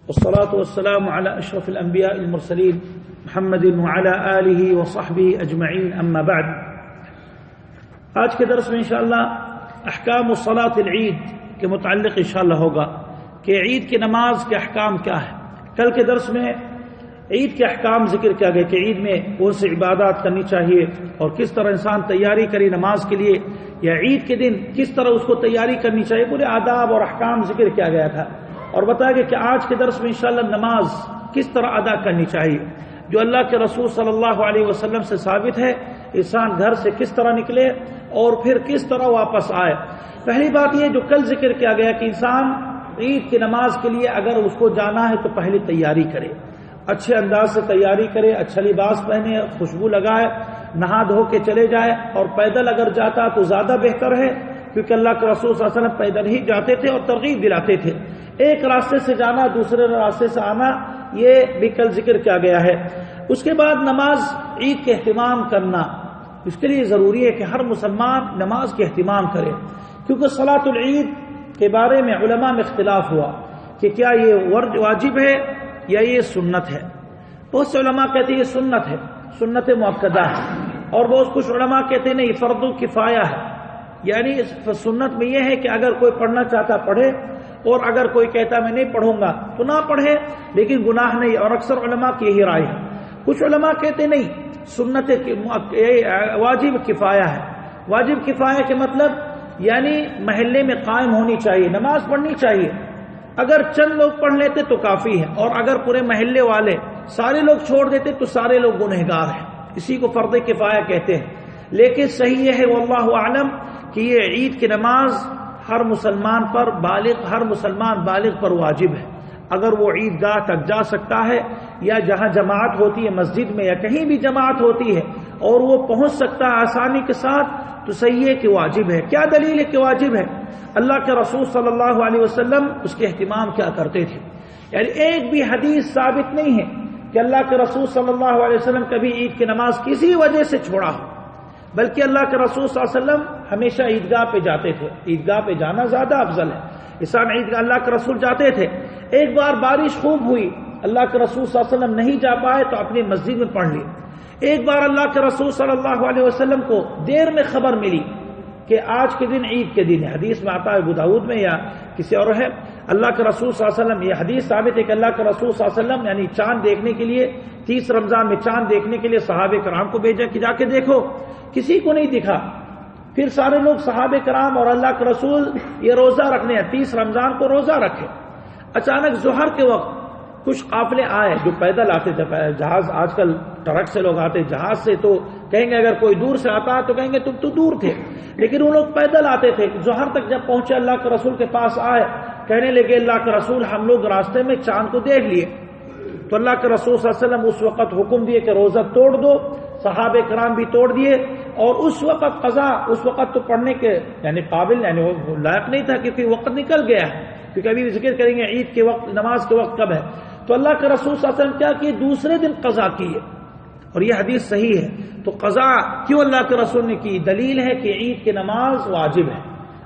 والصلاة والسلام على أشرف الأنبياء المرسلين محمد وعلى آله وصحبه أجمعين أما بعد. آج کے درس میں انشاءاللہ احکام الصلاۃ العید کے متعلق انشاءاللہ ہوگا کہ عید کی نماز کے احکام کیا ہے. کل کے درس میں عید کے احکام ذکر کیا گیا کہ عید میں کون سی عبادات کرنی چاہیے اور کس طرح انسان تیاری کرے نماز کے لیے، یا عید کے دن کس طرح اس کو تیاری کرنی چاہیے. پورے آداب اور احکام ذکر کیا گیا تھا اور بتایا گیا کہ آج کے درس میں انشاءاللہ نماز کس طرح ادا کرنی چاہیے جو اللہ کے رسول صلی اللہ علیہ وسلم سے ثابت ہے. انسان گھر سے کس طرح نکلے اور پھر کس طرح واپس آئے. پہلی بات یہ جو کل ذکر کیا گیا کہ انسان عید کی نماز کے لیے اگر اس کو جانا ہے تو پہلے تیاری کرے، اچھے انداز سے تیاری کرے، اچھا لباس پہنے، خوشبو لگائے، نہا دھو کے چلے جائے. اور پیدل اگر جاتا تو زیادہ بہتر ہے کیونکہ اللہ کے رسول صلی اللہ علیہ وسلم پیدل ہی جاتے تھے اور ترغیب دلاتے تھے. ایک راستے سے جانا دوسرے راستے سے آنا یہ بھی کل ذکر کیا گیا ہے. اس کے بعد نماز عید کے اہتمام کرنا، اس کے لیے ضروری ہے کہ ہر مسلمان نماز کے اہتمام کرے کیونکہ صلاۃ العید کے بارے میں علماء میں اختلاف ہوا کہ کیا یہ واجب ہے یا یہ سنت ہے. بہت سے علماء کہتے ہیں یہ سنت ہے، سنت مؤکدہ ہے، اور بہت کچھ علماء کہتے ہیں نہیں فرض کفایہ ہے. یعنی سنت میں یہ ہے کہ اگر کوئی پڑھنا چاہتا پڑھے اور اگر کوئی کہتا میں نہیں پڑھوں گا تو نہ پڑھے، لیکن گناہ نہیں. اور اکثر علماء کی یہی رائے ہے. کچھ علماء کہتے نہیں سنت واجب کفایہ ہے. واجب کفایہ کے مطلب یعنی محلے میں قائم ہونی چاہیے، نماز پڑھنی چاہیے. اگر چند لوگ پڑھ لیتے تو کافی ہے، اور اگر پورے محلے والے سارے لوگ چھوڑ دیتے تو سارے لوگ گنہگار ہیں. اسی کو فرض کفایہ کہتے ہیں. لیکن صحیح یہ ہے واللہ اعلم کہ یہ عید کی نماز ہر مسلمان بالغ پر واجب ہے. اگر وہ عیدگاہ تک جا سکتا ہے یا جہاں جماعت ہوتی ہے مسجد میں یا کہیں بھی جماعت ہوتی ہے اور وہ پہنچ سکتا ہے آسانی کے ساتھ تو صحیح ہے کہ واجب ہے. کیا دلیل ہے کہ واجب ہے؟ اللہ کے رسول صلی اللہ علیہ وسلم اس کے اہتمام کیا کرتے تھے. یعنی ایک بھی حدیث ثابت نہیں ہے کہ اللہ کے رسول صلی اللہ علیہ وسلم کبھی عید کی نماز کسی وجہ سے چھوڑا ہو، بلکہ اللہ کے رسول صلی اللہ علیہ وسلم ہمیشہ عیدگاہ پہ جاتے تھے. عیدگاہ پہ جانا زیادہ افضل ہے. انسان عیدگاہ اللہ کے رسول جاتے تھے. ایک بار بارش خوب ہوئی، اللہ کے رسول صلی اللہ علیہ وسلم نہیں جا پائے تو اپنی مسجد میں پڑھ لی. ایک بار اللہ کے رسول صلی اللہ علیہ وسلم کو دیر میں خبر ملی کہ آج کے دن عید کے دن ہے. حدیث میں آتا ہے ابو داؤد میں یا کسی اور ہے. اللہ کے رسول صلی اللہ علیہ وسلم، یہ حدیث ثابت ہے کہ اللہ کے رسول صلی اللہ علیہ وسلم یعنی چاند دیکھنے کے لیے 30 رمضان میں چاند دیکھنے کے لیے صحابہ کرام کو بھیجا کہ جا کے دیکھو. کسی کو نہیں دکھا. پھر سارے لوگ صحابہ کرام اور اللہ کے رسول یہ روزہ رکھنے ہیں، 30 رمضان کو روزہ رکھے. اچانک ظہر کے وقت کچھ قافلے آئے جو پیدل آتے تھے. جہاز آج کل ٹرک سے لوگ آتے، جہاز سے تو کہیں گے اگر کوئی دور سے آتا تو کہیں گے تم تو دور تھے، لیکن وہ لوگ پیدل آتے تھے. ظہر تک جب پہنچے اللہ کے رسول کے پاس آئے، کہنے لگے اللہ کے رسول ہم لوگ راستے میں چاند کو دیکھ لیے. تو اللہ کے رسول صلی اللہ علیہ وسلم اس وقت حکم دیے کہ روزہ توڑ دو. صحابہ کرام بھی توڑ دیے. اور اس وقت قضا اس وقت تو پڑھنے کے یعنی قابل یعنی وہ لائق نہیں تھا کیونکہ وقت نکل گیا ہے. کیونکہ ابھی ذکر کریں گے عید کے وقت نماز کے وقت کب ہے. تو اللہ کے رسول صلی اللہ علیہ وسلم کیا کیے، دوسرے دن قضا کیے. اور یہ حدیث صحیح ہے. تو قضا کیوں اللہ کے رسول نے کی؟ دلیل ہے کہ عید کی نماز واجب ہے.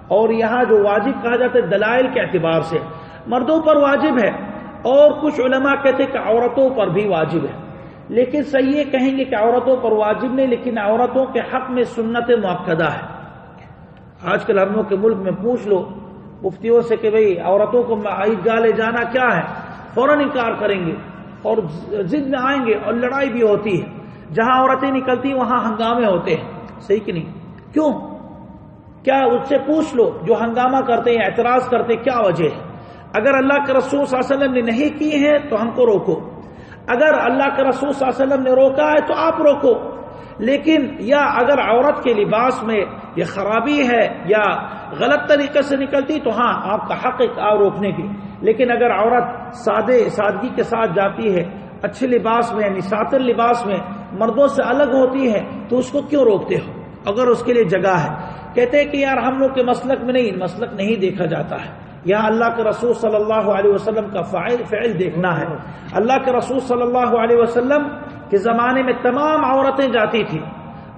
اور یہاں جو واجب کہا جاتا ہے دلائل کے اعتبار سے مردوں پر واجب ہے، اور کچھ علماء کہتے ہیں کہ عورتوں پر بھی واجب ہے. لیکن صحیح یہ کہیں گے کہ عورتوں پر واجب نہیں، لیکن عورتوں کے حق میں سنت مؤکدہ ہے. آج کل ہم لوگ کے ملک میں پوچھ لو مفتیوں سے کہ بھئی عورتوں کو عیدگاہ لے جانا کیا ہے، فوراً انکار کریں گے اور ضد میں آئیں گے اور لڑائی بھی ہوتی ہے. جہاں عورتیں نکلتی وہاں ہنگامے ہوتے ہیں. صحیح کہ نہیں؟ کیوں؟ کیا اس سے پوچھ لو جو ہنگامہ کرتے ہیں اعتراض کرتے ہیں کیا وجہ ہے. اگر اللہ کے رسول صلی اللہ علیہ وسلم نے نہیں کی ہے تو ہم کو روکو. اگر اللہ کے رسول صلی اللہ علیہ وسلم نے روکا ہے تو آپ روکو. لیکن یا اگر عورت کے لباس میں یہ خرابی ہے یا غلط طریقے سے نکلتی تو ہاں آپ کا حق ہے آپ روکنے کی. لیکن اگر عورت سادگی کے ساتھ جاتی ہے، اچھے لباس میں یعنی ساتر لباس میں مردوں سے الگ ہوتی ہے تو اس کو کیوں روکتے ہو اگر اس کے لیے جگہ ہے. کہتے ہیں کہ یار ہم لوگ کے مسلک میں نہیں، مسلک نہیں دیکھا جاتا ہے. یہاں اللہ کے رسول صلی اللہ علیہ وسلم کا فعل دیکھنا ہے. اللہ کے رسول صلی اللہ علیہ وسلم کے زمانے میں تمام عورتیں جاتی تھیں،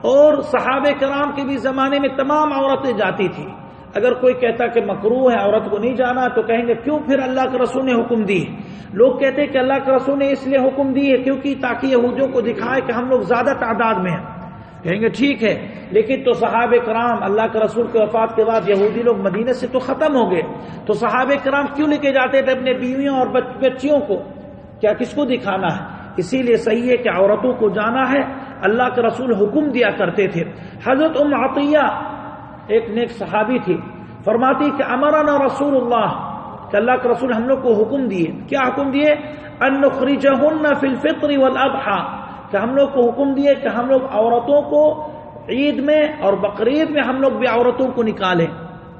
اور صحابہ کرام کے بھی زمانے میں تمام عورتیں جاتی تھیں. اگر کوئی کہتا کہ مکروہ ہے عورت کو نہیں جانا تو کہیں گے کیوں پھر اللہ کے رسول نے حکم دی ہے؟ لوگ کہتے ہیں کہ اللہ کے رسول نے اس لیے حکم دی ہے کیونکہ تاکہ یہودیوں کو دکھائے کہ ہم لوگ زیادہ تعداد میں ہیں. کہیں گے ٹھیک ہے، لیکن تو صحابہ کرام اللہ کے رسول کے وفات کے بعد یہودی لوگ مدینے سے تو ختم ہو گئے، تو صحابہ کرام کیوں لے کے جاتے تھے اپنے بیویوں اور بچیوں کو؟ کیا کس کو دکھانا ہے؟ اسی لیے صحیح ہے کہ عورتوں کو جانا ہے، اللہ کے رسول حکم دیا کرتے تھے. حضرت ام عطیہ ایک نیک صحابی تھی، فرماتی کہ امرنا رسول اللہ، کہ اللہ کے رسول ہم لوگ کو حکم دیے. کیا حکم دیے؟ ان نخرجہن فی الفطر والاضحیٰ، کہ ہم لوگ کو حکم دیے کہ ہم لوگ عورتوں کو عید میں اور بقرعید میں ہم لوگ بھی عورتوں کو نکالیں.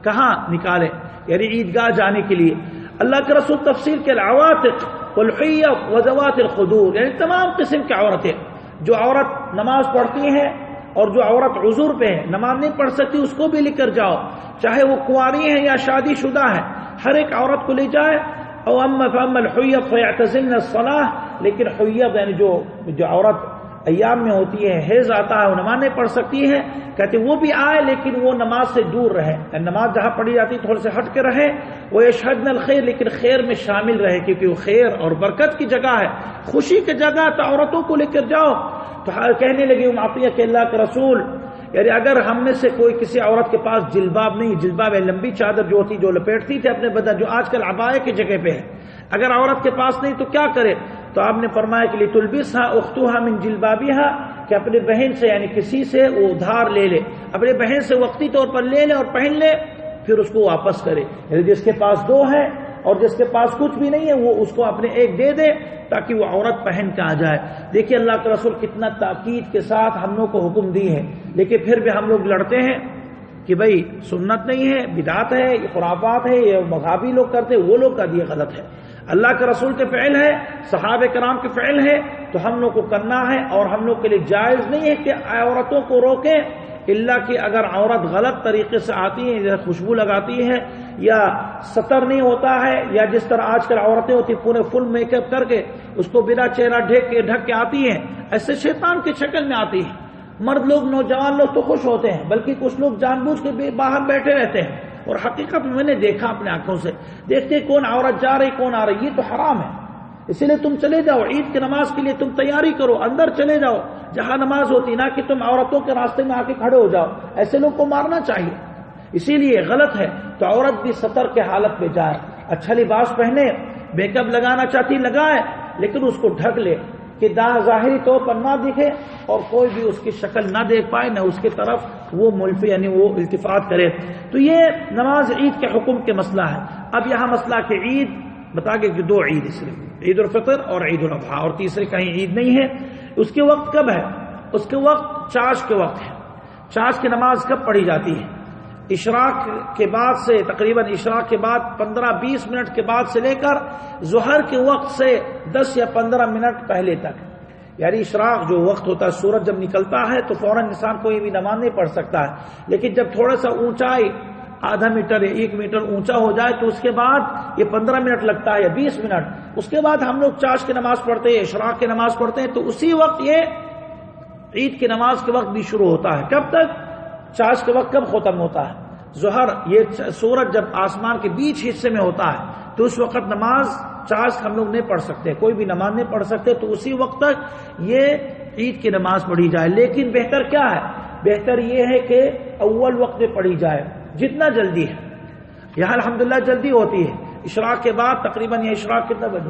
کہاں نکالیں؟ یعنی عیدگاہ جانے کے لیے. اللہ کے رسول تفسیر کے العواتق والحیض وذوات الخدور، یعنی تمام قسم کی عورتیں، جو عورت نماز پڑھتی ہیں اور جو عورت عذر پہ ہے، نماز نہیں پڑھ سکتی، اس کو بھی لے کر جاؤ، چاہے وہ کنواری ہے یا شادی شدہ ہے، ہر ایک عورت کو لے جائے. او اما فاما الحیض فیعتزلن الصلاۃ، لیکن حیض یعنی جو عورت ایام میں ہوتی ہے، حیض آتا ہے، وہ نماز نہیں پڑھ سکتی ہے، کہتے وہ بھی آئے لیکن وہ نماز سے دور رہے، نماز جہاں پڑھی جاتی تھوڑے سے ہٹ کے رہے. وہ یشہدن الخیر، لیکن خیر میں شامل رہے، کیونکہ وہ خیر اور برکت کی جگہ ہے، خوشی کی جگہ، تو عورتوں کو لے کر جاؤ. تو کہنے لگی ام عطیہ کہ اللہ کے رسول، یعنی اگر ہم میں سے کوئی کسی عورت کے پاس جلباب نہیں، جلباب ہے لمبی چادر جو ہوتی جو لپیٹتی تھی اپنے بدن، جو آج کل عبائے کی جگہ پہ ہے، اگر عورت کے پاس نہیں تو کیا کرے؟ تو آپ نے فرمایا کہ لتلبسها اختها من جلبابها، کہ اپنے بہن سے یعنی کسی سے وہ ادھار لے لے، اپنے بہن سے وقتی طور پر لے لے اور پہن لے، پھر اس کو واپس کرے. یعنی جس کے پاس دو ہے اور جس کے پاس کچھ بھی نہیں ہے وہ اس کو اپنے ایک دے دے تاکہ وہ عورت پہن کے آ جائے. دیکھیے اللہ کے رسول کتنا تاکید کے ساتھ ہم لوگ کو حکم دی ہے، لیکن پھر بھی ہم لوگ لڑتے ہیں کہ بھائی سنت نہیں ہے، بدعت ہے، یہ خرافات ہے، یہ مذہبی لوگ کرتے، وہ لوگ کا یہ غلط ہے. اللہ کے رسول کے فعل ہے، صحابہ کرام کے فعل ہے، تو ہم لوگ کو کرنا ہے. اور ہم لوگ کے لیے جائز نہیں ہے کہ عورتوں کو روکیں، الا کہ اگر عورت غلط طریقے سے آتی ہے، جیسے خوشبو لگاتی ہے یا ستر نہیں ہوتا ہے، یا جس طرح آج کل عورتیں ہوتی پورے فل میک اپ کر کے اس کو بنا چہرہ ڈھک کے آتی ہیں، ایسے شیطان کی شکل میں آتی ہے. مرد لوگ نوجوان لوگ تو خوش ہوتے ہیں، بلکہ کچھ لوگ جان بوجھ کے باہر بیٹھے رہتے ہیں. اور حقیقت میں نے دیکھا اپنے آنکھوں سے، دیکھتے کون عورت جا رہی کون آ رہی، یہ تو حرام ہے. اسی لیے تم چلے جاؤ عید کی نماز کے لیے، تم تیاری کرو، اندر چلے جاؤ جہاں نماز ہوتی، نہ کہ تم عورتوں کے راستے میں آ کے کھڑے ہو جاؤ. ایسے لوگ کو مارنا چاہیے، اسی لیے غلط ہے. تو عورت بھی ستر کے حالت میں جائے، اچھا لباس پہنے، میک اپ لگانا چاہتی لگائے، لیکن اس کو ڈھک لے کہ ظاہری طور پر نہ دکھے اور کوئی بھی اس کی شکل نہ دیکھ پائے، نہ اس کی طرف وہ ملفی یعنی وہ التفات کرے. تو یہ نماز عید کے حکم کے مسئلہ ہے. اب یہاں مسئلہ کہ عید بتا گئے کہ دو عید، اس لیے عید الفطر اور عید الاضحیٰ، اور تیسری کہیں عید نہیں ہے. اس کے وقت کب ہے؟ اس کے وقت چاش کے وقت ہے. چاش کی نماز کب پڑھی جاتی ہے؟ اشراق کے بعد سے، تقریباً اشراق کے بعد 15-20 منٹ کے بعد سے لے کر ظہر کے وقت سے 10 یا 15 منٹ پہلے تک. یعنی اشراق جو وقت ہوتا ہے، سورج جب نکلتا ہے تو فوراً انسان کوئی بھی نماز نہیں پڑھ سکتا ہے، لیکن جب تھوڑا سا اونچائی آدھا میٹر یا 1 میٹر اونچا ہو جائے تو اس کے بعد یہ 15 منٹ لگتا ہے یا 20 منٹ، اس کے بعد ہم لوگ چاش کی نماز پڑھتے ہیں، اشراق کی نماز پڑھتے ہیں. تو اسی وقت یہ عید کی نماز کے وقت بھی شروع ہوتا ہے. کب تک؟ چاش کے وقت کب ختم ہوتا ہے؟ ظہر، یہ سورج جب آسمان کے بیچ حصے میں ہوتا ہے تو اس وقت نماز چاش ہم لوگ نہیں پڑھ سکتے، کوئی بھی نماز نہیں پڑھ سکتے. تو اسی وقت تک یہ عید کی نماز پڑھی جائے. لیکن بہتر کیا ہے؟ بہتر یہ ہے کہ اول وقت میں پڑھی جائے جتنا جلدی ہے. یہاں الحمدللہ جلدی ہوتی ہے. اشراق کے بعد تقریباً یہ اشراق کتنا بجے؟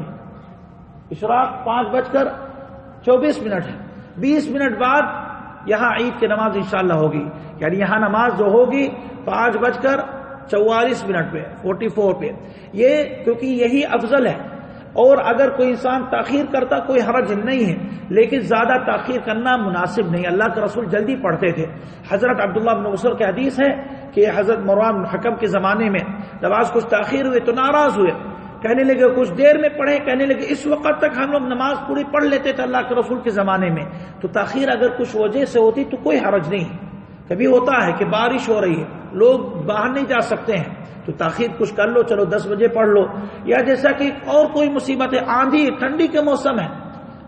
اشراق 5:24 ہے. 20 منٹ بعد یہاں عید کی نماز انشاءاللہ ہوگی. یعنی یہاں نماز جو ہوگی 5:44 پہ 44 پہ، یہ کیونکہ یہی افضل ہے. اور اگر کوئی انسان تاخیر کرتا کوئی حرج نہیں ہے، لیکن زیادہ تاخیر کرنا مناسب نہیں. اللہ کے رسول جلدی پڑھتے تھے. حضرت عبداللہ بن مسعود کی حدیث ہے کہ حضرت مروان بن حکم کے زمانے میں نماز کچھ تاخیر ہوئے تو ناراض ہوئے، کہنے لگے کچھ دیر میں پڑھے، کہنے لگے اس وقت تک ہم لوگ نماز پوری پڑھ لیتے تھے اللہ کے رسول کے زمانے میں. تو تاخیر اگر کچھ وجہ سے ہوتی تو کوئی حرج نہیں. کبھی ہوتا ہے کہ بارش ہو رہی ہے، لوگ باہر نہیں جا سکتے ہیں تو تاخیر کچھ کر لو، چلو 10 بجے پڑھ لو. یا جیسا کہ اور کوئی مصیبت ہے، آندھی، ٹھنڈی کے موسم ہے،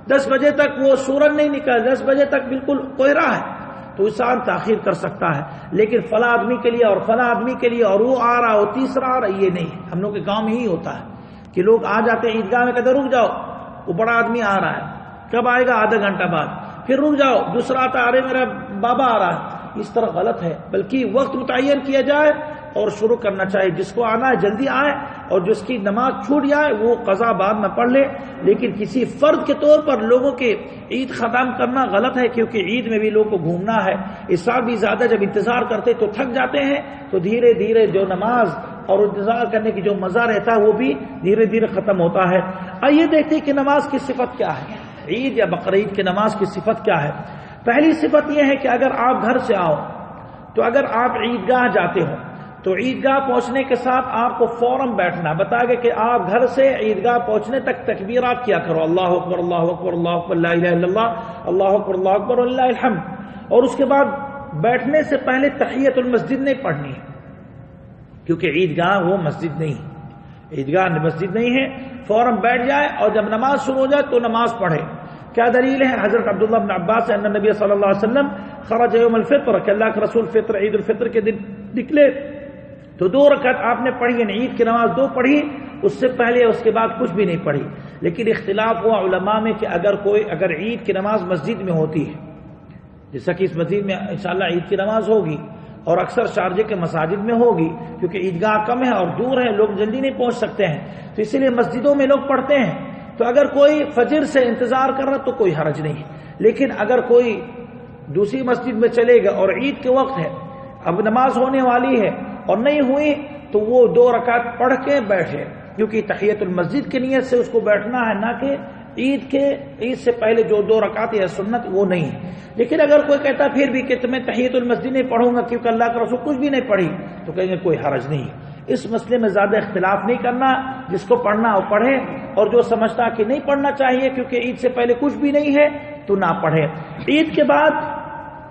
10 بجے تک وہ سورج نہیں نکل، 10 بجے تک بالکل کوہرا ہے، تو انسان تاخیر کر سکتا ہے، لیکن فلاں آدمی کے لیے اور فلاں آدمی کے لیے اور وہ آ رہا اور تیسرا آ رہا، یہ نہیں ہے۔ ہم لوگ کے گاؤں میں ہی ہوتا ہے کہ لوگ آ جاتے ہیں عیدگاہ میں، کہتے رک جاؤ وہ بڑا آدمی آ رہا ہے، کب آئے گا؟ آدھا گھنٹہ بعد، پھر رک جاؤ دوسرا آتا، ارے میرا بابا آ رہا ہے۔ اس طرح غلط ہے، بلکہ وقت متعین کیا جائے اور شروع کرنا چاہیے، جس کو آنا ہے جلدی آئے، اور جس کی نماز چھوٹ جائے وہ قضا بعد میں پڑھ لے۔ لیکن کسی فرد کے طور پر لوگوں کے عید ختم کرنا غلط ہے، کیونکہ عید میں بھی لوگوں کو گھومنا ہے۔ اس سال بھی زیادہ جب انتظار کرتے تو تھک جاتے ہیں، تو دھیرے دھیرے جو نماز اور انتظار کرنے کی جو مزہ رہتا ہے وہ بھی دھیرے دھیرے ختم ہوتا ہے۔ آئیے دیکھتے ہیں کہ نماز کی صفت کیا ہے، عید یا بقرعید کی نماز کی صفت کیا ہے۔ پہلی صفت یہ ہے کہ اگر آپ گھر سے آؤ، تو اگر آپ عیدگاہ جاتے ہو تو عیدگاہ پہنچنے کے ساتھ آپ کو فوراً بیٹھنا، بتا گیا کہ آپ گھر سے عیدگاہ پہنچنے تک تکبیرات کیا کرو، اللہ اکبر اللہ اکبر اللہ اکبر لا الہ الا اللہ، اللہ اکبر اللہ اکبر وللہ الحمد۔ اور اس کے بعد بیٹھنے سے پہلے تحیۃ المسجد نہیں پڑھنی ہے، کیونکہ عیدگاہ وہ مسجد نہیں ہے، عیدگاہ مسجد نہیں ہے۔ فوراً بیٹھ جائے اور جب نماز شروع ہو جائے تو نماز پڑھے۔ کیا دلیل ہے؟ حضرت عبداللہ بن عباس ان نبی صلی اللہ علیہ وسلم خرج یوم الفطر، کہ اللہ کے رسول فطر عید الفطر کے دن نکلے تو 2 رکعت آپ نے پڑھی، یعنی عید کی نماز 2 پڑھی، اس سے پہلے اس کے بعد کچھ بھی نہیں پڑھی۔ لیکن اختلاف ہوا علماء میں کہ اگر عید کی نماز مسجد میں ہوتی ہے، جیسا کہ اس مسجد میں انشاءاللہ عید کی نماز ہوگی اور اکثر شارجہ کے مساجد میں ہوگی، کیونکہ عیدگاہ کم ہے اور دور ہے، لوگ جلدی نہیں پہنچ سکتے ہیں، تو اسی لیے مسجدوں میں لوگ پڑھتے ہیں۔ تو اگر کوئی فجر سے انتظار کر رہا تو کوئی حرج نہیں ہے، لیکن اگر کوئی دوسری مسجد میں چلے گا اور عید کے وقت ہے، اب نماز ہونے والی ہے اور نہیں ہوئی، تو وہ 2 رکعت پڑھ کے بیٹھے، کیونکہ تحیۃ المسجد کی نیت سے اس کو بیٹھنا ہے، نہ کہ عید سے پہلے جو 2 رکعت یا سنت وہ نہیں ہے۔ لیکن اگر کوئی کہتا پھر بھی کہ میں تحیۃ المسجد نہیں پڑھوں گا کیونکہ اللہ کا رسول کچھ بھی نہیں پڑھی، تو کہیں گے کوئی حرج نہیں۔ اس مسئلے میں زیادہ اختلاف نہیں کرنا، جس کو پڑھنا وہ پڑھے، اور جو سمجھتا کہ نہیں پڑھنا چاہیے کیونکہ عید سے پہلے کچھ بھی نہیں ہے تو نہ پڑھے۔ عید کے بعد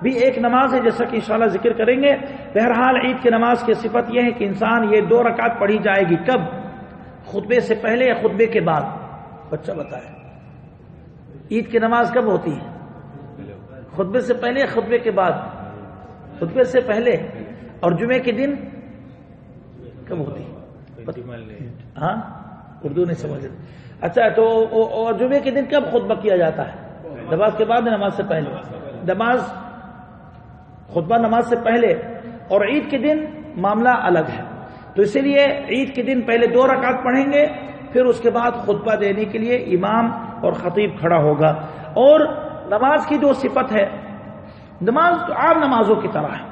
بھی ایک نماز ہے، جیسا کہ انشاءاللہ ذکر کریں گے۔ بہرحال عید کی نماز کی صفت یہ ہے کہ انسان یہ 2 رکعت پڑھی جائے گی، کب؟ خطبے سے پہلے یا خطبے کے بعد؟ بچہ بتائے عید کی نماز کب ہوتی ہے؟ خطبے سے پہلے یا خطبے کے بعد؟ خطبے سے پہلے۔ اور جمعے کے دن کب ہوتی ہے؟ ہاں اردو نہیں سمجھ۔ اچھا، تو جمعے کے دن کب خطبہ کیا جاتا ہے؟ نماز کے بعد، نماز سے پہلے؟ خطبہ نماز سے پہلے، اور عید کے دن معاملہ الگ ہے۔ تو اسی لیے عید کے دن پہلے 2 رکعت پڑھیں گے، پھر اس کے بعد خطبہ دینے کے لیے امام اور خطیب کھڑا ہوگا۔ اور نماز کی جو صفت ہے، نماز تو عام نمازوں کی طرح ہے،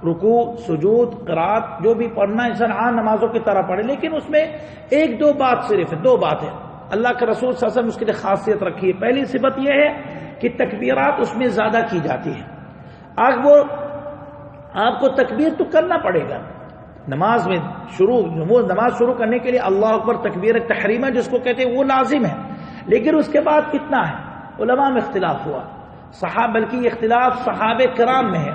رکوع، سجود، قرات جو بھی پڑھنا انسان عام نمازوں کی طرح پڑھے، لیکن اس میں 1-2 بات صرف ہے، 2 بات ہے۔ اللہ کے رسول صلی اللہ علیہ وسلم اس کے لیے خاصیت رکھی ہے۔ پہلی صفت یہ ہے کہ تکبیرات اس میں زیادہ کی جاتی ہے۔ آپ کو تکبیر تو کرنا پڑے گا نماز میں، نماز شروع کرنے کے لیے اللہ اکبر تکبیر تحریمہ جس کو کہتے ہیں وہ لازم ہے، لیکن اس کے بعد کتنا ہے علماء میں اختلاف ہوا۔ بلکہ یہ اختلاف صحابہ کرام میں ہے۔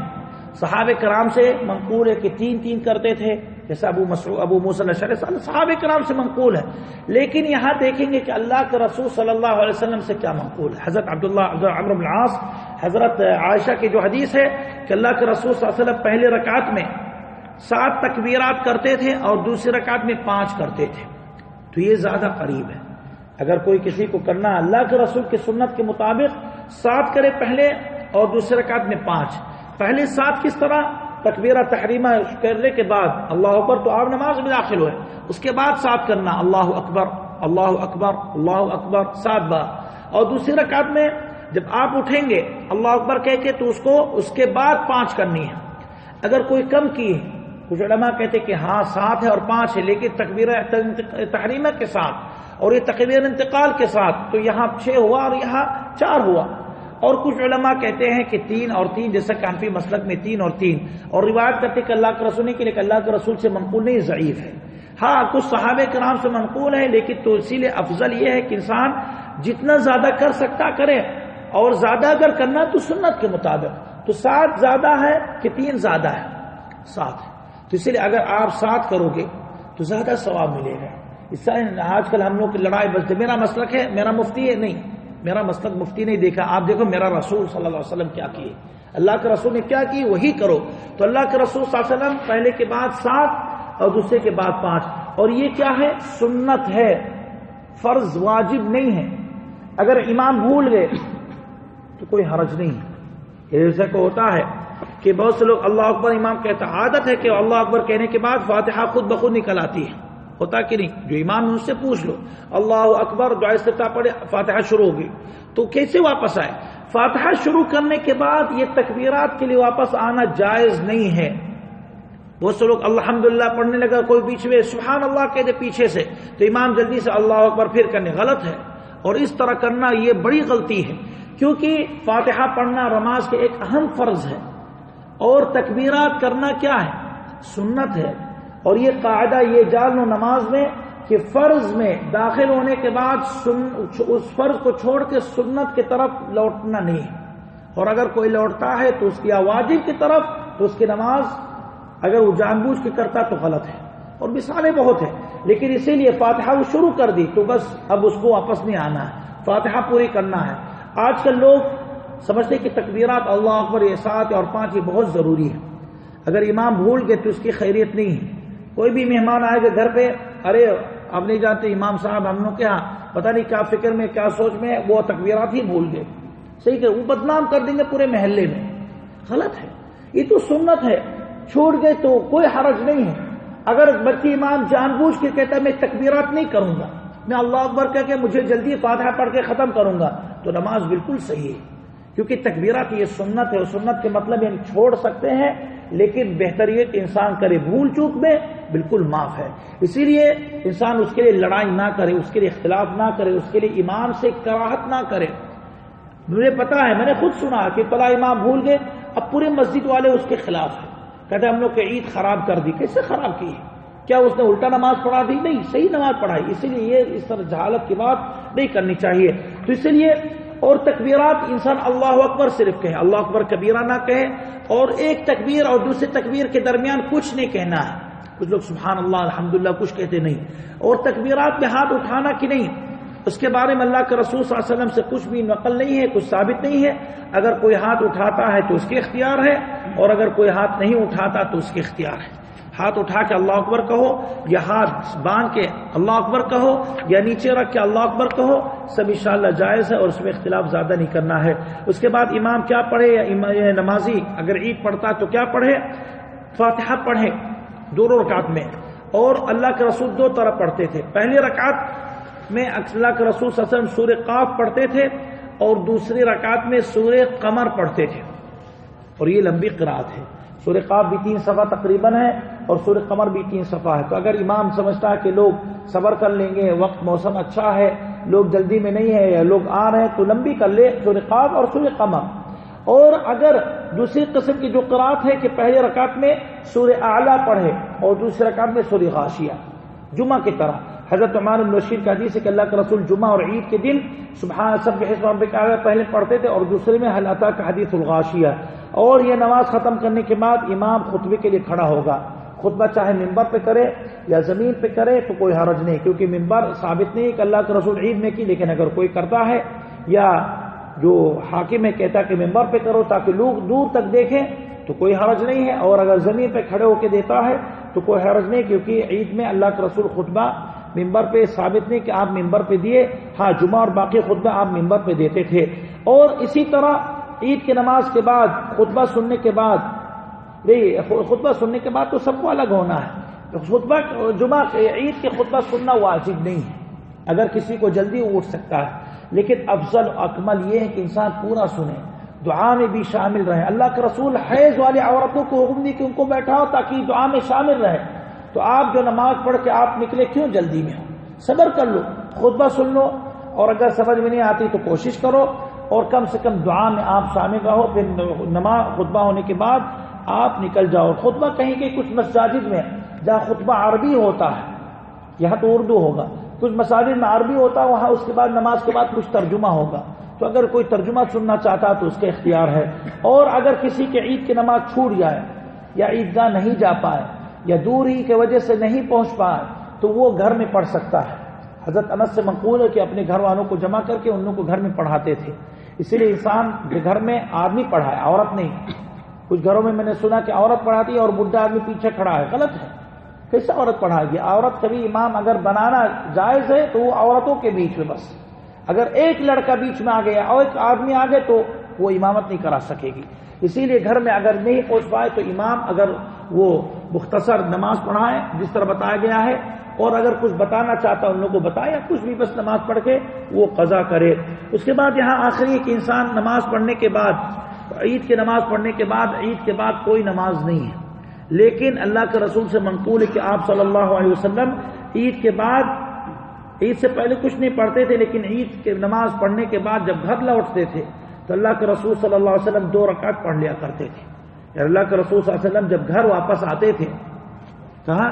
صحابہ کرام سے منقول ہے کہ 3 کرتے تھے، جیسا ابو موسیٰ الاشعری صحابہ کرام سے منقول ہے، لیکن یہاں دیکھیں گے کہ اللہ کے رسول صلی اللہ علیہ وسلم سے کیا منقول ہے۔ حضرت عمرو بن العاص، حضرت عائشہ کی جو حدیث ہے کہ اللہ کے رسول صلی اللہ علیہ وسلم پہلے رکعت میں 7 تکبیرات کرتے تھے اور دوسری رکعت میں 5 کرتے تھے، تو یہ زیادہ قریب ہے۔ اگر کوئی کسی کو کرنا اللہ کے رسول کی سنت کے مطابق 7 کرے پہلے اور دوسری رکعت میں 5۔ پہلے 7 کس طرح؟ تکبیرہ تحریمہ کرنے کے بعد اللہ اکبر، تو آپ نماز میں داخل ہوئے، اس کے بعد 7 کرنا، اللہ اکبر اللہ اکبر اللہ اکبر 7 بار۔ اور دوسری رکعت میں جب آپ اٹھیں گے اللہ اکبر کہہ کے تو اس کے بعد 5 کرنی ہے۔ اگر کوئی کم کی ہے، کچھ علماء کہتے کہ ہاں 7 ہے اور 5 ہے، لیکن تکبیرہ تحریمہ کے ساتھ اور یہ تکبیر انتقال کے ساتھ، تو یہاں 6 ہوا اور یہاں 4 ہوا۔ اور کچھ علماء کہتے ہیں کہ 3 اور 3، جیسا کہ حنفی مسلک میں 3 اور 3، اور روایت کرتے کہ اللہ کے رسول کے لیے کہ اللہ کے رسول سے منقول نہیں، ضعیف ہے۔ ہاں کچھ صحابہ کرام سے منقول ہے، لیکن تو اسی لیے افضل یہ ہے کہ انسان جتنا زیادہ کر سکتا کرے، اور زیادہ اگر کرنا تو سنت کے مطابق، تو 7 زیادہ ہے کہ 3 زیادہ ہے؟ 7 ہے، تو اسی لیے اگر آپ 7 کرو گے تو زیادہ ثواب ملے گا۔ اس سے آج کل ہم لوگ کی لڑائی بس میرا مسلک ہے، میرا مفتی ہے، نہیں، میرا مسلک مفتی نے دیکھا، آپ دیکھو میرا رسول صلی اللہ علیہ وسلم کیا کیے، اللہ کے رسول نے کیا کی وہی کرو. تو اللہ کے رسول صلی اللہ علیہ وسلم پہلے کے بعد 7 اور دوسرے کے بعد 5. اور یہ کیا ہے؟ سنت ہے، فرض واجب نہیں ہے. اگر امام بھول گئے تو کوئی حرج نہیں ہے. ایسا کو ہوتا ہے کہ بہت سے لوگ اللہ اکبر امام کہتا، عادت ہے کہ اللہ اکبر کہنے کے بعد فاتحہ خود بخود نکل آتی ہے، ہوتا کہ نہیں؟ جو امام ہے اس سے پوچھ لو، اللہ اکبر دعا استفتاح پڑھے، فاتحہ شروع ہوگی تو کیسے واپس آئے؟ فاتحہ شروع کرنے کے بعد یہ تکبیرات کے لیے واپس آنا جائز نہیں ہے. بہت سے لوگ الحمدللہ پڑھنے لگا، کوئی بیچ میں سبحان اللہ کہہ دے پیچھے سے، تو امام جلدی سے اللہ اکبر پھر کرنے، غلط ہے. اور اس طرح کرنا یہ بڑی غلطی ہے، کیونکہ فاتحہ پڑھنا نماز کے ایک اہم فرض ہے، اور تکبیرات کرنا کیا ہے؟ سنت ہے. اور یہ قاعدہ یہ جان لو نماز میں کہ فرض میں داخل ہونے کے بعد اس فرض کو چھوڑ کے سنت کی طرف لوٹنا نہیں ہے. اور اگر کوئی لوٹتا ہے تو اس کی واجب کی طرف، تو اس کی نماز اگر وہ جان بوجھ کے کرتا تو غلط ہے. اور مثالیں بہت ہیں، لیکن اسی لیے فاتحہ وہ شروع کر دی تو بس اب اس کو واپس نہیں آنا ہے، فاتحہ پوری کرنا ہے. آج کل لوگ سمجھتے کہ تکبیرات اللہ اکبر یہ 7 اور 5 یہ بہت ضروری ہے. اگر امام بھول گئے تو اس کی خیریت نہیں ہے. کوئی بھی مہمان آئے گا گھر پہ، ارے آپ نہیں جانتے امام صاحب ہم لوگ کے ہاں پتہ نہیں کیا فکر میں کیا سوچ میں وہ تکبیرات ہی بھول گئے، صحیح کہ وہ بدنام کر دیں گے پورے محلے میں. غلط ہے، یہ تو سنت ہے، چھوڑ گئے تو کوئی حرج نہیں ہے. اگر بلکہ امام جان بوجھ کے کہتا ہے میں تکبیرات نہیں کروں گا، میں اللہ اکبر کہہ کے مجھے جلدی فاتحہ پڑھ کے ختم کروں گا، تو نماز بالکل صحیح ہے. کیونکہ تکبیرات یہ سنت ہے، اور سنت کے مطلب ہم چھوڑ سکتے ہیں، لیکن بہتر یہ کہ انسان کرے بھول چوک میں بالکل معاف ہے. اسی لیے انسان اس کے لیے لڑائی نہ کرے، اس کے لیے اختلاف نہ کرے، اس کے لیے امام سے کراہت نہ کرے. مجھے پتا ہے، میں نے خود سنا کہ فلاں امام بھول گئے، اب پورے مسجد والے اس کے خلاف ہیں، کہتے ہم لوگ کہ عید خراب کر دی. کیسے خراب کی؟ کیا اس نے الٹا نماز پڑھا دی؟ نہیں، صحیح نماز پڑھائی. اسی لیے یہ اس طرح جہالت کی بات نہیں کرنی چاہیے. تو اس لیے اور تکبیرات انسان اللہ اکبر صرف کہے، اللہ اکبر کبیرہ نہ کہے، اور ایک تکبیر اور دوسرے تکبیر کے درمیان کچھ نہیں کہنا ہے. کچھ لوگ سبحان اللہ الحمدللہ کچھ کہتے نہیں. اور تکبیرات میں ہاتھ اٹھانا کہ نہیں، اس کے بارے میں اللہ کے رسول صلی اللہ علیہ وسلم سے کچھ بھی نقل نہیں ہے، کچھ ثابت نہیں ہے. اگر کوئی ہاتھ اٹھاتا ہے تو اس کے اختیار ہے، اور اگر کوئی ہاتھ نہیں اٹھاتا تو اس کے اختیار ہے. ہاتھ اٹھا کے اللہ اکبر کہو، یا ہاتھ باندھ کے اللہ اکبر کہو، یا نیچے رکھ کے اللہ اکبر کہو، سب انشاءاللہ جائز ہے، اور اس میں اختلاف زیادہ نہیں کرنا ہے. اس کے بعد امام کیا پڑھے، یا نمازی اگر عید پڑھتا تو کیا پڑھے؟ فاتحہ پڑھے دونوں رکعت میں. اور اللہ کے رسول 2 طرح پڑھتے تھے. پہلی رکعت میں اللہ کے رسول صلی اللہ علیہ وسلم سورہ قاف پڑھتے تھے، اور دوسری رکعت میں سورہ قمر پڑھتے تھے، اور یہ لمبی قرات ہے. سورہ قاف بھی 3 صفحہ تقریباً ہے، اور سورہ قمر بھی 3 صفحہ ہے. تو اگر امام سمجھتا ہے کہ لوگ صبر کر لیں گے، وقت موسم اچھا ہے، لوگ جلدی میں نہیں ہے، یا لوگ آ رہے ہیں، تو لمبی کر لے سورہ قاف اور سورہ قمر. اور اگر دوسری قسم کی جو قرات ہے کہ پہلے رکعت میں سورہ اعلیٰ پڑھے، اور دوسری رکعت میں سورہ غاشیہ، جمعہ کی طرح. حضرت عمر بن بشیر کا حدیث ہے کہ اللہ کے رسول جمعہ اور عید کے دن سبحان سبح اسم ربک الاعلی پہلے پڑھتے تھے، اور دوسرے میں حل اتاک حدیث الغاشیہ. اور یہ نماز ختم کرنے کے بعد امام خطبے کے لیے کھڑا ہوگا. خطبہ چاہے ممبر پہ کرے یا زمین پہ کرے تو کوئی حرج نہیں، کیونکہ ممبر ثابت نہیں کہ اللہ کے رسول عید میں کی، لیکن اگر کوئی کرتا ہے یا جو حاکم ہے کہتا کہ ممبر پہ کرو تاکہ لوگ دور تک دیکھیں تو کوئی حرج نہیں ہے. اور اگر زمین پہ کھڑے ہو کے دیتا ہے تو کوئی حرج نہیں، کیونکہ عید میں اللہ کے رسول خطبہ ممبر پہ ثابت نہیں کہ آپ ممبر پہ دیے. ہاں جمعہ اور باقی خطبہ آپ ممبر پہ دیتے تھے. اور اسی طرح عید کی نماز کے بعد خطبہ سننے کے بعد، خطبہ سننے کے بعد تو سب کو الگ ہونا ہے. خطبہ جمعہ عید کے خطبہ سننا واجب نہیں ہے، اگر کسی کو جلدی اٹھ سکتا ہے، لیکن افضل اکمل یہ ہے کہ انسان پورا سنے، دعا میں بھی شامل رہے. اللہ کے رسول حیض والی عورتوں کو حکم دی کہ ان کو بیٹھاؤ تاکہ دعا میں شامل رہے. تو آپ جو نماز پڑھ کے آپ نکلے کیوں جلدی میں ہو؟ صبر کر لو، خطبہ سن لو، اور اگر سمجھ میں نہیں آتی تو کوشش کرو، اور کم سے کم دعا میں آپ شامل رہو. پھر نماز خطبہ ہونے کے بعد آپ نکل جاؤ. خطبہ کہیں کہ کچھ مساجد میں جہاں خطبہ عربی ہوتا ہے، یہاں تو اردو ہوگا، کچھ مساجد میں عربی ہوتا ہے، وہاں اس کے بعد نماز کے بعد کچھ ترجمہ ہوگا. تو اگر کوئی ترجمہ سننا چاہتا تو اس کا اختیار ہے. اور اگر کسی کے عید کی نماز چھوٹ جائے، یا عیدگاہ نہیں جا پائے، یا دور ہی کی وجہ سے نہیں پہنچ پائے، تو وہ گھر میں پڑھ سکتا ہے. حضرت انس سے منقول ہے کہ اپنے گھر والوں کو جمع کر کے ان لوگوں کو گھر میں پڑھاتے تھے. اسی لیے انسان گھر میں آدمی پڑھائے، عورت نہیں. کچھ گھروں میں نے سنا کہ عورت پڑھاتی ہے اور بڈھا آدمی پیچھے کھڑا ہے، غلط ہے. کیسے عورت پڑھائے گی؟ عورت کبھی امام اگر بنانا جائز ہے تو وہ عورتوں کے بیچ میں بس. اگر ایک لڑکا بیچ میں آ گیا اور ایک آدمی آ گئے تو وہ امامت نہیں کرا سکے گی. اسی لیے گھر میں اگر نہیں پہنچ پائے تو امام اگر وہ مختصر نماز پڑھائے جس طرح بتایا گیا ہے، اور اگر کچھ بتانا چاہتا ہے ان لوگوں کو بتائے، یا کچھ بھی بس نماز پڑھ کے وہ قضا کرے. اس کے بعد یہاں آخری کہ انسان نماز پڑھنے کے بعد، عید کی نماز پڑھنے کے بعد، عید کے بعد کوئی نماز نہیں ہے. لیکن اللہ کے رسول سے منقول ہے کہ آپ صلی اللہ علیہ وسلم عید کے بعد، عید سے پہلے کچھ نہیں پڑھتے تھے، لیکن عید کی نماز پڑھنے کے بعد جب گھر لوٹتے تھے تو اللہ کے رسول صلی اللہ علیہ وسلم 2 رکعت پڑھ لیا کرتے تھے. اللہ کے رسول صلی اللہ علیہ وسلم جب گھر واپس آتے تھے، کہاں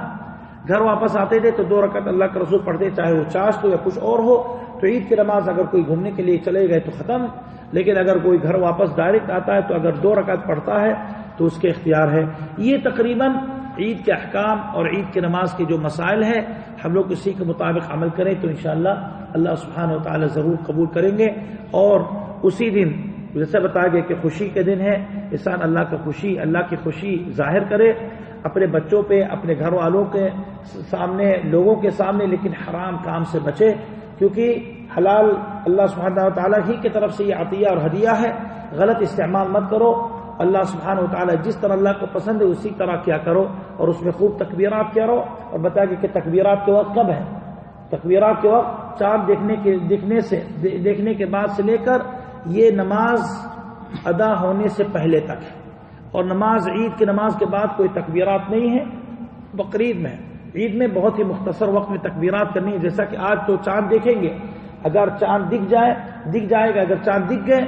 گھر واپس آتے تھے تو 2 رکعت اللہ کے رسول پڑھتے، چاہے وہ چاشت ہو یا کچھ اور ہو. تو عید کی نماز اگر کوئی گھومنے کے لیے چلے گئے تو ختم، لیکن اگر کوئی گھر واپس ڈائریکٹ آتا ہے تو اگر 2 رکعت پڑھتا ہے تو اس کے اختیار ہے. یہ تقریباً عید کے احکام اور عید کی نماز کے جو مسائل ہیں، ہم لوگ اسی کے مطابق عمل کریں تو انشاءاللہ اللہ سبحانہ و تعالی ضرور قبول کریں گے. اور اسی دن جیسے بتایا گیا کہ خوشی کے دن ہے، انسان اللہ کی خوشی ظاہر کرے اپنے بچوں پہ، اپنے گھر والوں کے سامنے، لوگوں کے سامنے، لیکن حرام کام سے بچے، کیونکہ حلال اللہ سبحانہ و تعالیٰ ہی کی طرف سے یہ عطیہ اور ہدیہ ہے. غلط استعمال مت کرو. اللہ سبحانہ و تعالیٰ جس طرح اللہ کو پسند ہے اسی طرح کیا کرو، اور اس میں خوب تکبیرات کرو. اور بتا کہ تکبیرات کے وقت کب ہے؟ تکبیرات کے وقت چاند دیکھنے کے بعد سے لے کر یہ نماز ادا ہونے سے پہلے تک ہے. اور نماز، عید کی نماز کے بعد کوئی تکبیرات نہیں ہے. بقرعید میں، عید میں بہت ہی مختصر وقت میں تکبیرات کرنی ہے. جیسا کہ آج تو چاند دیکھیں گے، اگر چاند دکھ جائے گا، اگر چاند دکھ گئے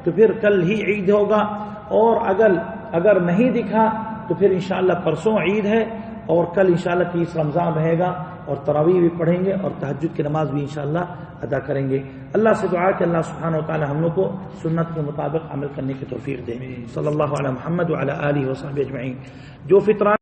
تو پھر کل ہی عید ہوگا، اور اگر نہیں دکھا تو پھر انشاءاللہ پرسوں عید ہے، اور کل انشاءاللہ 30 رمضان رہے گا، اور تراویح بھی پڑھیں گے اور تہجد کی نماز بھی انشاءاللہ ادا کریں گے. اللہ سے دعا کہ اللہ سبحانہ و تعالی ہم لوگ کو سنت کے مطابق عمل کرنے کی توفیق دے. صلی اللہ علیہ محمد وعلی آلہ وصحبہ اجمعین. جو فطرات